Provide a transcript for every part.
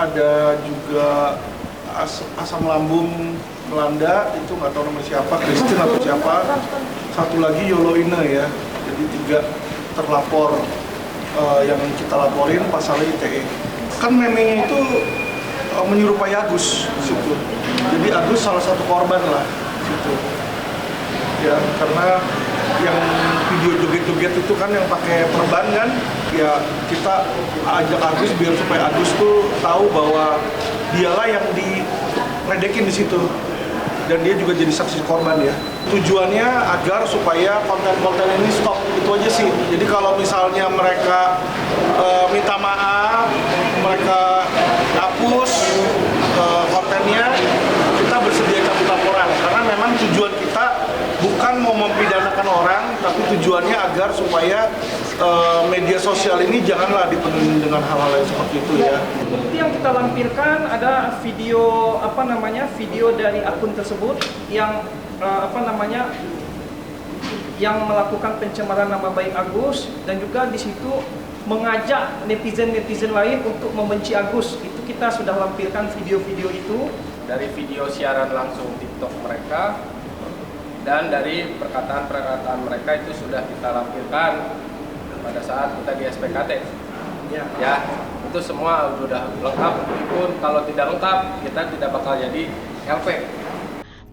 ada juga asam lambung melanda, itu nggak tahu nama siapa, Kristen atau siapa. Satu lagi Yoloine ya, jadi 3 terlapor yang kita laporin pasalnya ITE. Kan memenya itu menyerupai Agus situ. Jadi Agus salah satu korban lah situ. Ya, karena yang video joget-joget itu kan yang pakai perban kan, ya kita ajak Agus biar supaya Agus tuh tahu bahwa dialah yang diledekin di situ. Dan dia juga jadi saksi korban ya. Tujuannya agar supaya konten-konten ini stop, itu aja sih. Jadi kalau misalnya mereka minta maaf, mereka hapus kontennya, kita bersedia cabut laporan. Karena memang tujuan kita bukan mau mempidanakan orang, tapi tujuannya agar supaya media sosial ini janganlah dipenuhi dengan hal-hal yang seperti itu ya. Bukti yang kita lampirkan ada video video dari akun tersebut yang yang melakukan pencemaran nama baik Agus, dan juga di situ mengajak netizen lain untuk membenci Agus. Itu kita sudah lampirkan video-video itu. Dari video siaran langsung TikTok mereka dan dari perkataan-perkataan mereka itu sudah kita lampirkan pada saat kita di SPKT. Ya, itu semua sudah lengkap. Pun kalau tidak lengkap, kita tidak bakal jadi LP.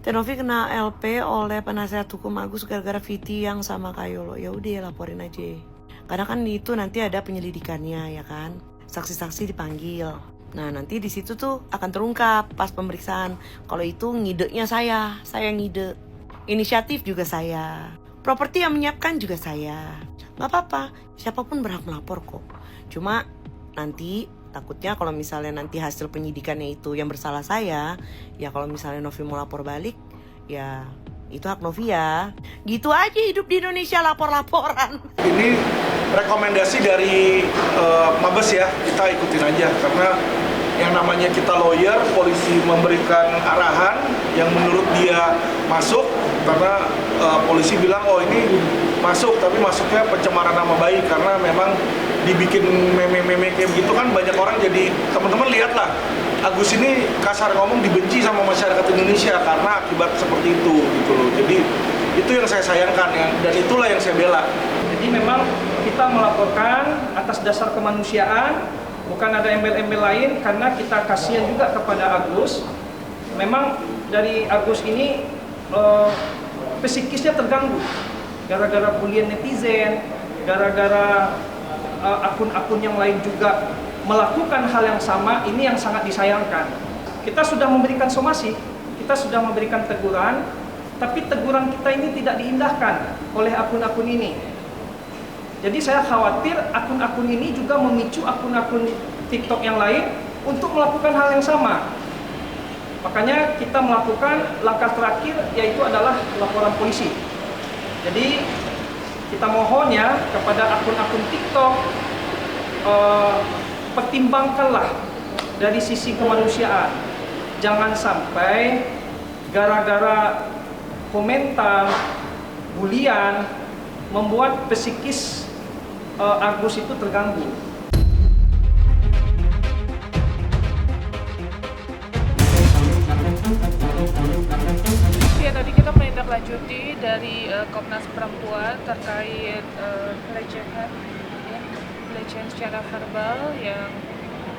Tenovi kena LP oleh penasihat hukum Agus gara-gara Viti yang sama Kayolo. Ya udah, laporin aja. Karena kan itu nanti ada penyelidikannya ya kan. Saksi-saksi dipanggil. Nah, nanti di situ tuh akan terungkap pas pemeriksaan kalau itu ngidenya saya ngide. Inisiatif juga saya. Properti yang menyiapkan juga saya. Nggak apa-apa, siapapun berhak melapor kok. Cuma nanti takutnya kalau misalnya nanti hasil penyidikannya itu yang bersalah saya, ya kalau misalnya Novi mau lapor balik, ya itu hak Novi ya. Gitu aja hidup di Indonesia, lapor-laporan. Ini rekomendasi dari Mabes ya, kita ikutin aja. Karena yang namanya kita lawyer, polisi memberikan arahan yang menurut dia masuk. Karena polisi bilang, oh ini masuk, tapi masuknya pencemaran nama baik. Karena memang dibikin meme-meme kayak begitu kan banyak orang jadi, teman-teman lihatlah, Agus ini kasar ngomong dibenci sama masyarakat Indonesia karena akibat seperti itu gitu loh. Jadi itu yang saya sayangkan ya, dan itulah yang saya bela. Jadi memang kita melaporkan atas dasar kemanusiaan, bukan ada embel-embel lain, karena kita kasihan juga kepada Agus. Memang dari Agus ini psikisnya terganggu gara-gara bulian netizen, gara-gara akun-akun yang lain juga melakukan hal yang sama. Ini yang sangat disayangkan. Kita sudah memberikan somasi, kita sudah memberikan teguran, tapi teguran kita ini tidak diindahkan oleh akun-akun ini. Jadi saya khawatir akun-akun ini juga memicu akun-akun TikTok yang lain untuk melakukan hal yang sama. Makanya kita melakukan langkah terakhir, yaitu adalah laporan polisi. Jadi kita mohon ya kepada akun-akun TikTok, pertimbangkanlah dari sisi kemanusiaan. Jangan sampai gara-gara komentar, bulian, membuat psikis Agus itu terganggu. Ya, tadi kita menindaklanjuti dari Komnas Perempuan terkait pelecehan secara verbal yang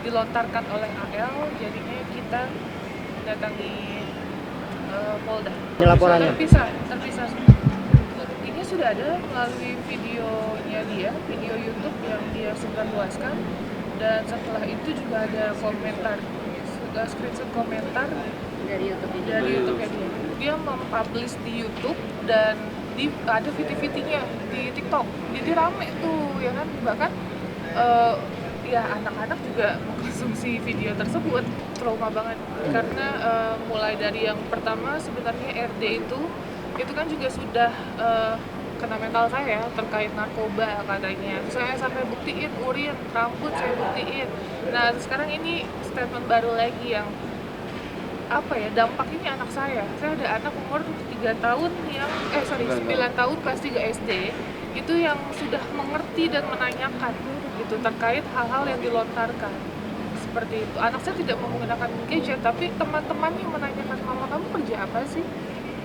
dilontarkan oleh AL. Jadinya kita datangi Polda. Laporannya Terpisah. Ini sudah ada melalui videonya dia, video YouTube yang dia sebarluaskan, dan setelah itu juga ada komentar, screenshot komentar dari YouTube-nya dia. Dia mempublish di YouTube dan ada VT-VT-nya di TikTok. Jadi rame tuh ya kan, bahkan ya anak-anak juga mengkonsumsi video tersebut. Trauma banget karena mulai dari yang pertama sebenarnya RD itu kan juga sudah kena mental saya terkait narkoba katanya. Saya sampai buktiin urin, rambut saya buktiin. Nah sekarang ini statement baru lagi yang apa ya, dampak ini anak saya ada anak umur 3 tahun yang 9 tahun kelas 3 SD itu yang sudah mengerti dan menanyakan gitu terkait hal-hal yang dilontarkan seperti itu. Anak saya tidak menggunakan gadget, tapi teman-temannya menanyakan, mama kamu kerja apa sih?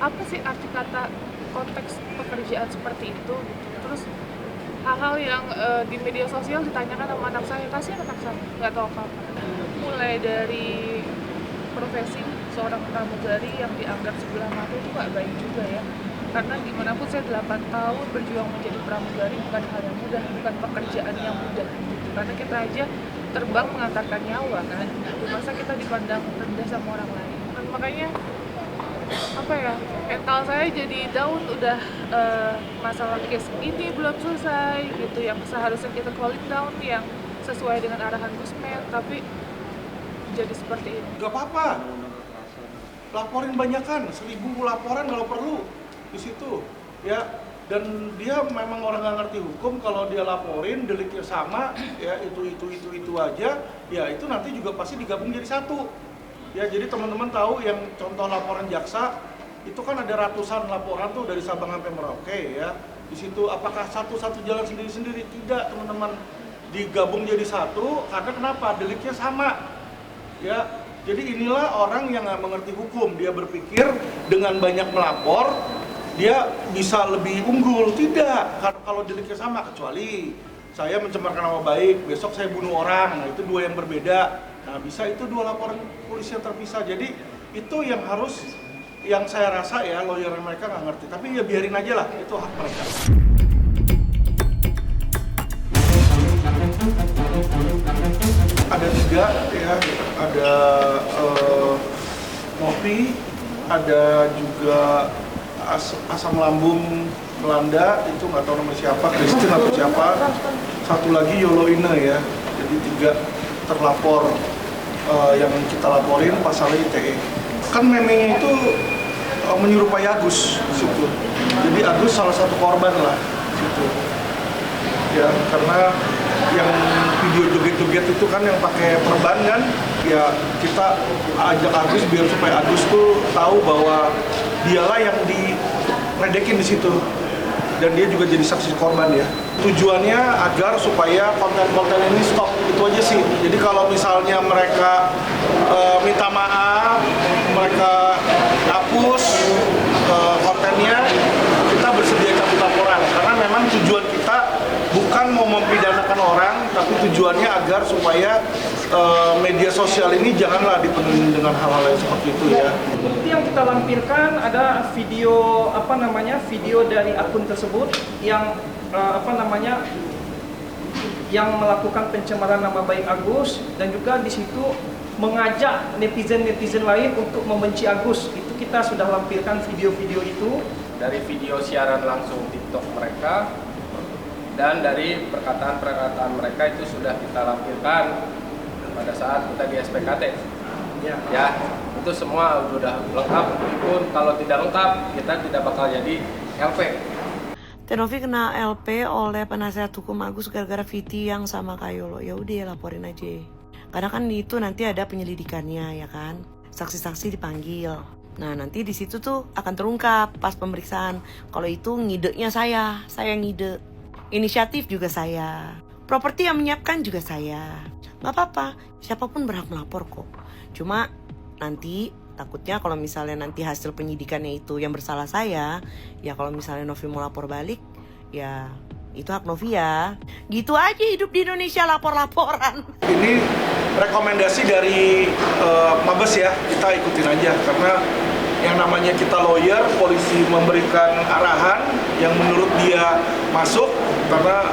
Apa sih arti kata konteks pekerjaan seperti itu? Terus hal-hal yang di media sosial ditanyakan sama anak saya, kasihan anak saya nggak tahu apa-apa. Mulai dari profesi seorang pramugari yang dianggap sebelah mata itu nggak baik juga ya. Karena gimana pun saya 8 tahun berjuang menjadi pramugari bukan hal yang mudah, bukan pekerjaan yang mudah gitu. Karena kita aja terbang mengantarkan nyawa kan, masa kita dipandang rendah sama orang lain. Dan makanya apa ya, mental saya jadi down udah masalah case ini belum selesai gitu, yang seharusnya kita calling down yang sesuai dengan arahan Gusmen, tapi jadi seperti ini. Gak apa-apa, laporin banyakan, 1000 laporan kalau perlu di situ ya. Dan dia memang orang nggak ngerti hukum, kalau dia laporin deliknya sama ya, itu aja ya, itu nanti juga pasti digabung jadi satu ya. Jadi teman-teman tahu yang contoh laporan jaksa itu kan ada ratusan laporan tuh dari Sabang sampai Merauke ya. Di situ apakah satu-satu jalan sendiri-sendiri? Tidak, teman-teman, digabung jadi satu karena kenapa? Deliknya sama ya. Jadi inilah orang yang nggak mengerti hukum, dia berpikir dengan banyak melapor dia bisa lebih unggul. Tidak, kalau deliknya sama, kecuali saya mencemarkan nama baik, besok saya bunuh orang, nah itu dua yang berbeda. Nah bisa itu dua laporan polisi yang terpisah. Jadi itu yang harus, yang saya rasa ya lawyer mereka nggak ngerti, tapi ya biarin aja lah, itu hak mereka. Ada 3 ya, ada Novi, ada juga asam lambung melanda, itu nggak tahu nama siapa, Kristen atau siapa. Satu lagi Yoloina ya. Jadi 3 terlapor yang kita laporin pasalnya ITE. Kan memenya itu menyerupai Agus situ. Jadi Agus salah satu korban lah situ. Ya, karena yang video joget-joget itu kan yang pakai perban kan, ya kita ajak Agus biar supaya Agus tuh tahu bahwa dialah yang diledekin di situ, dan dia juga jadi saksi korban ya. Tujuannya agar supaya konten-konten ini stop, itu aja sih. Jadi kalau misalnya mereka minta maaf, mereka hapus kontennya, kita bersedia cabut laporan. Karena memang tujuan kita bukan mau mempidanakan orang, tapi tujuannya agar supaya media sosial ini janganlah dipenuhi dengan hal-hal yang seperti itu ya. Bukti yang kita lampirkan ada video video dari akun tersebut yang yang melakukan pencemaran nama baik Agus, dan juga di situ mengajak netizen lain untuk membenci Agus. Itu kita sudah lampirkan video-video itu. Dari video siaran langsung TikTok mereka dan dari perkataan mereka itu sudah kita lampirkan pada saat kita di SPKT. Ya, itu semua sudah lengkap. Pun kalau tidak lengkap, kita tidak bakal jadi LP. Novi kena LP oleh penasehat hukum Agus gara-gara Viti yang sama kayak Yolo. Ya udah, laporin aja. Karena kan itu nanti ada penyelidikannya ya kan. Saksi-saksi dipanggil. Nah, nanti di situ tuh akan terungkap pas pemeriksaan kalau itu ngidenya saya ngide. Inisiatif juga saya. Properti yang menyiapkan juga saya. Gak apa-apa, siapapun berhak melapor kok. Cuma nanti takutnya kalau misalnya nanti hasil penyidikannya itu yang bersalah saya, ya kalau misalnya Novi mau lapor balik, ya itu hak Novi ya. Gitu aja hidup di Indonesia, lapor-laporan. Ini rekomendasi dari Mabes ya, kita ikutin aja. Karena yang namanya kita lawyer, polisi memberikan arahan yang menurut dia masuk, karena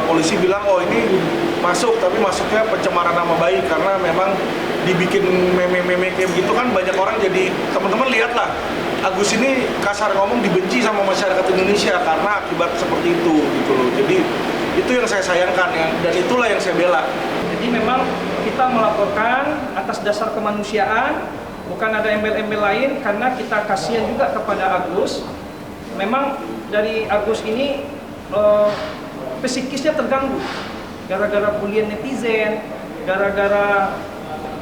polisi bilang oh ini masuk, tapi masuknya pencemaran nama baik, karena memang dibikin meme-meme kayak gitu kan, banyak orang jadi, teman-teman lihatlah Agus ini kasar ngomong dibenci sama masyarakat Indonesia karena akibat seperti itu gitu loh. Jadi itu yang saya sayangkan ya, dan itulah yang saya bela. Jadi memang kita melaporkan atas dasar kemanusiaan, bukan ada embel-embel lain, karena kita kasihan juga kepada Agus. Memang dari Agus ini psikisnya terganggu gara-gara bulian netizen, gara-gara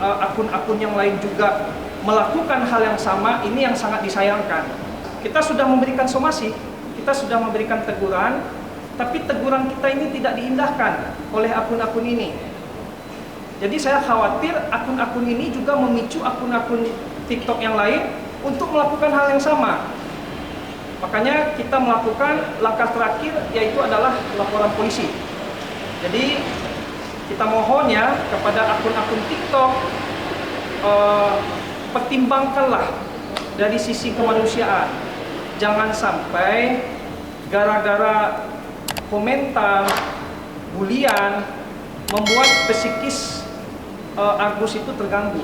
akun-akun yang lain juga melakukan hal yang sama. Ini yang sangat disayangkan. Kita sudah memberikan somasi, kita sudah memberikan teguran, tapi teguran kita ini tidak diindahkan oleh akun-akun ini. Jadi saya khawatir akun-akun ini juga memicu akun-akun TikTok yang lain untuk melakukan hal yang sama. Makanya kita melakukan langkah terakhir, yaitu adalah laporan polisi. Jadi kita mohon ya kepada akun-akun TikTok, pertimbangkanlah dari sisi kemanusiaan. Jangan sampai gara-gara komentar, bulian, membuat psikis Agus itu terganggu.